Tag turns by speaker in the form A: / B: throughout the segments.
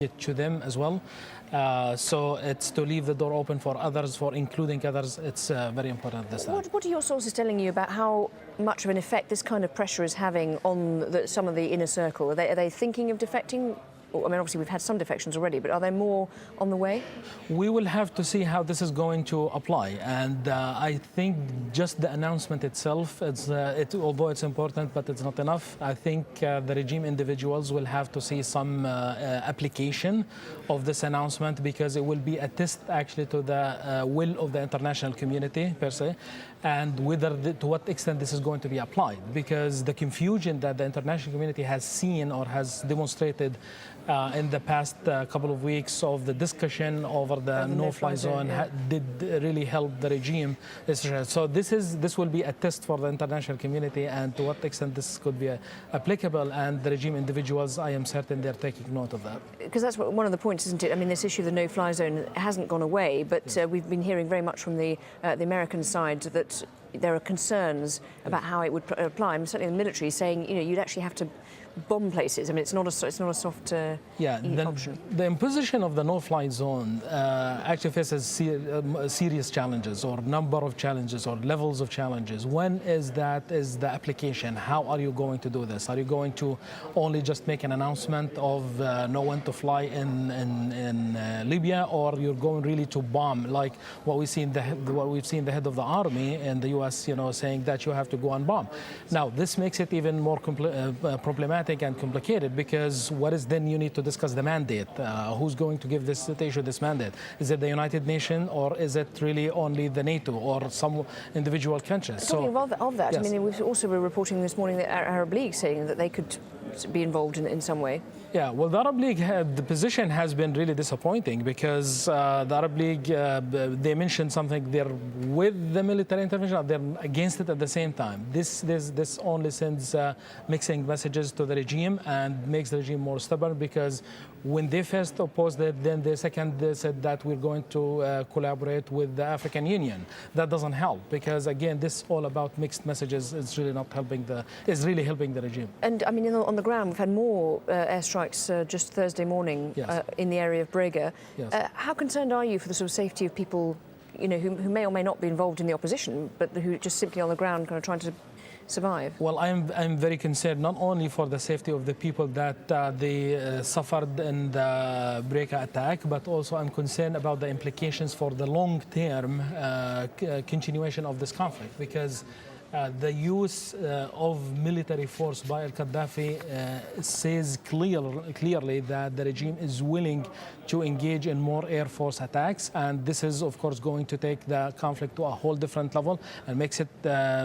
A: it to them as well. So it's to leave the door open for others, for including others. It's very important this time.
B: What are your sources telling you about how much of an effect this kind of pressure is having on some of the inner circle? Are they thinking of defecting? I mean, obviously we've had some defections already, but are there more on the way?
A: We will have to see how this is going to apply, and I think just the announcement itself, although it's important, but it's not enough. I think the regime individuals will have to see some application of this announcement, because it will be a test actually to the will of the international community per se, and to what extent this is going to be applied, because the confusion that the international community has seen or has demonstrated in the past couple of weeks of the discussion over the no-fly zone did really help the regime. So this will be a test for the international community, and to what extent this could be applicable, and the regime individuals, I am certain they're taking note of that.
B: Because that's one of the points, isn't it? I mean, this issue of the no-fly zone hasn't gone away, but we've been hearing very much from the American side that there are concerns about how it would apply. I mean, certainly the military saying, you'd actually have to bomb places. I mean, it's not a soft option.
A: The imposition of the no-fly zone actually faces serious challenges, or number of challenges, or levels of challenges. One is the application. How are you going to do this? Are you going to only just make an announcement of no one to fly in Libya, or you're going really to bomb, like what we've seen the head of the army in the U.S. saying that you have to go and bomb. Now this makes it even more problematic and complicated, because what is then you need to discuss the mandate. Who's going to give this, to issue this mandate? Is it the United Nations, or is it really only the NATO or some individual countries?
B: Talking of that,
A: yes.
B: I mean, we also were reporting this morning the Arab League saying that they could be involved in some way.
A: Yeah, well, the Arab League, the position has been really disappointing, because the Arab League, they mentioned something, they're with the military intervention, they're against it at the same time. This only sends mixing messages to the regime and makes the regime more stubborn, because when they first opposed it, then the second they said that we're going to collaborate with the African Union. That doesn't help, because again, this all about mixed messages. It's really not helping it's really helping the regime.
B: And I mean, on the ground, we've had more airstrikes just Thursday morning in the area of Brega.
A: Yes.
B: How concerned are you for the sort of safety of people, who may or may not be involved in the opposition, but who are just simply on the ground kind of trying to survive?
A: Well, I'm very concerned not only for the safety of the people that they suffered in the Brega attack, but also I'm concerned about the implications for the long-term continuation of this conflict, because the use of military force by al-Qaddafi says clearly that the regime is willing to engage in more Air Force attacks, and this is of course going to take the conflict to a whole different level and makes it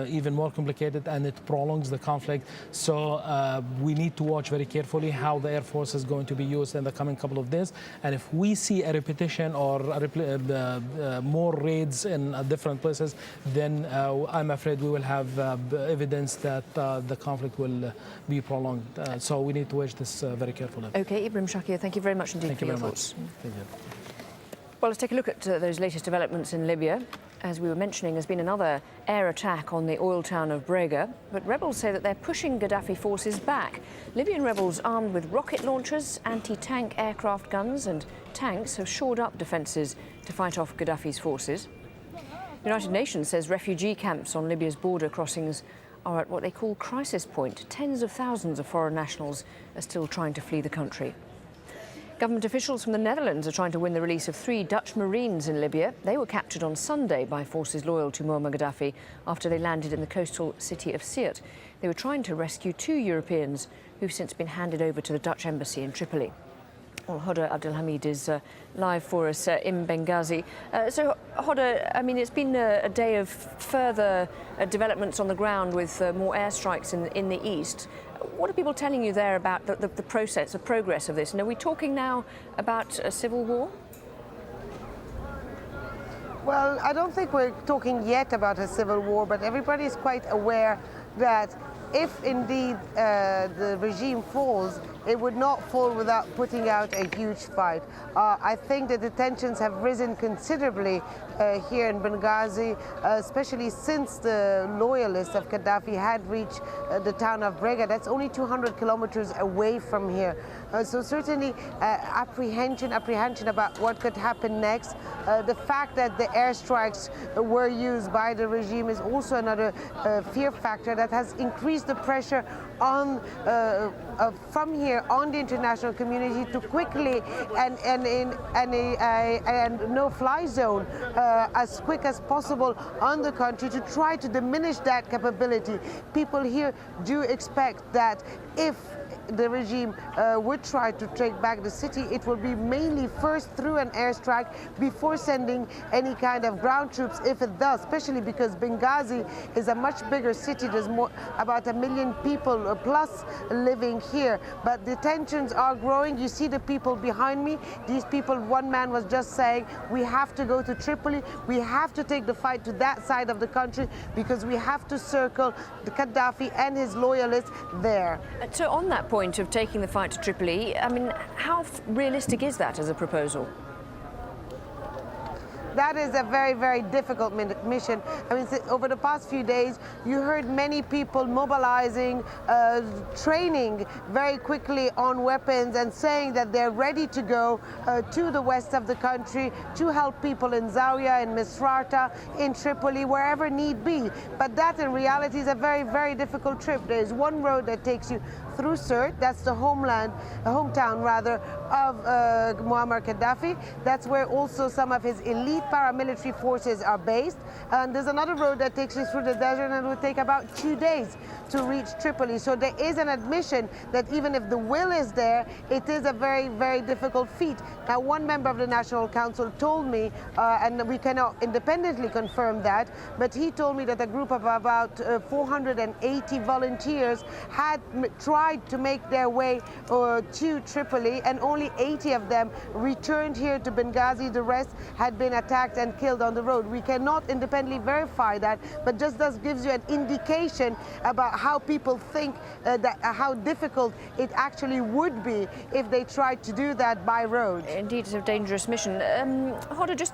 A: even more complicated, and it prolongs the conflict. So we need to watch very carefully how the Air Force is going to be used in the coming couple of days, and if we see a repetition or more raids in different places, then I'm afraid we will have evidence that the conflict will be prolonged. So we need to watch this very carefully.
B: Okay, Ibrahim Shakir, thank you very much indeed for your thoughts.
A: Thank you.
B: Well, let's take a look at those latest developments in Libya. As we were mentioning, there's been another air attack on the oil town of Brega, but rebels say that they're pushing Gaddafi forces back. Libyan rebels armed with rocket launchers, anti-tank aircraft guns and tanks have shored up defences to fight off Gaddafi's forces. The United Nations says refugee camps on Libya's border crossings are at what they call crisis point. Tens of thousands of foreign nationals are still trying to flee the country. Government officials from the Netherlands are trying to win the release of 3 Dutch Marines in Libya. They were captured on Sunday by forces loyal to Muammar Gaddafi after they landed in the coastal city of Sirte. They were trying to rescue 2 Europeans who've since been handed over to the Dutch embassy in Tripoli. Well, Hoda Abdelhamid is live for us in Benghazi. So, Hoda, I mean, it's been a day of further developments on the ground with more airstrikes in the east. What are people telling you there about the process, the progress of this? And are we talking now about a civil war?
C: Well, I don't think we're talking yet about a civil war, but everybody is quite aware that if indeed the regime falls, it would not fall without putting out a huge fight. I think that the tensions have risen considerably here in Benghazi, especially since the loyalists of Gaddafi had reached the town of Brega. That's only 200 kilometers away from here. So certainly apprehension about what could happen next. The fact that the airstrikes were used by the regime is also another fear factor that has increased the pressure on from here on the international community to quickly and in a no-fly zone as quick as possible on the country to try to diminish that capability. People here do expect that if the regime would try to take back the city, it will be mainly first through an airstrike before sending any kind of ground troops, if it does, especially because Benghazi is a much bigger city. There's about 1 million people plus living here, but the tensions are growing. You see the people behind me. These people, one man was just saying, we have to go to Tripoli, we have to take the fight to that side of the country because we have to circle the Gaddafi and his loyalists there.
B: So on that point of taking the fight to Tripoli, I mean, how realistic is that as a proposal?
C: That is a very, very difficult mission. I mean, over the past few days, you heard many people mobilizing, training very quickly on weapons and saying that they're ready to go to the west of the country to help people in Zawiya, in Misrata, in Tripoli, wherever need be. But that in reality is a very, very difficult trip. There is one road that takes you through Sirte, that's the hometown rather, of Muammar Gaddafi. That's where also some of his elite paramilitary forces are based. And there's another road that takes you through the desert and it will take about 2 days to reach Tripoli. So there is an admission that even if the will is there, it is a very, very difficult feat. Now, one member of the National Council told me, and we cannot independently confirm that, but he told me that a group of about 480 volunteers had tried to make their way to Tripoli, and only 80 of them returned here to Benghazi. The rest had been attacked and killed on the road. We cannot independently verify that, but just thus gives you an indication about how people think that how difficult it actually would be if they tried to do that by road.
B: Indeed, it's a dangerous mission. Hoda, just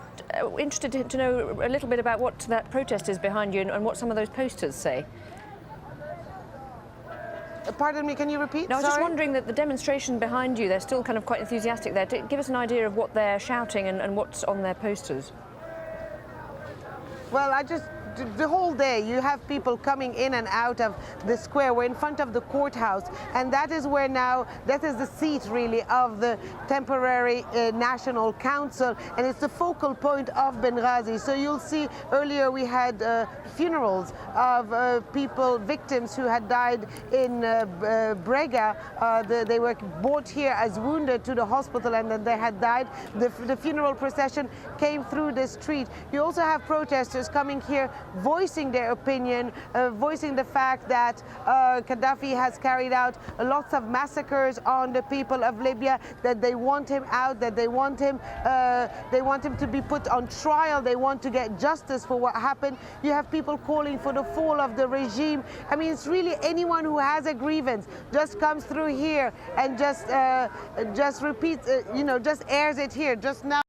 B: interested to know a little bit about what that protest is behind you and what some of those posters say.
C: Pardon me, can you repeat?
B: No, I was just wondering that the demonstration behind you, they're still kind of quite enthusiastic there. Give us an idea of what they're shouting and what's on their posters.
C: Well, the whole day you have people coming in and out of the square. We're in front of the courthouse, and that is where now, that is the seat really of the temporary National Council, and it's the focal point of Benghazi. So you'll see earlier we had funerals of people, victims who had died in Brega. They were brought here as wounded to the hospital and then they had died. The funeral procession came through the street. You also have protesters coming here voicing their opinion, voicing the fact that Gaddafi has carried out lots of massacres on the people of Libya, that they want him out, that they want him to be put on trial, they want to get justice for what happened. You have people calling for the fall of the regime. I mean, it's really anyone who has a grievance just comes through here and just repeats, just airs it here. Just now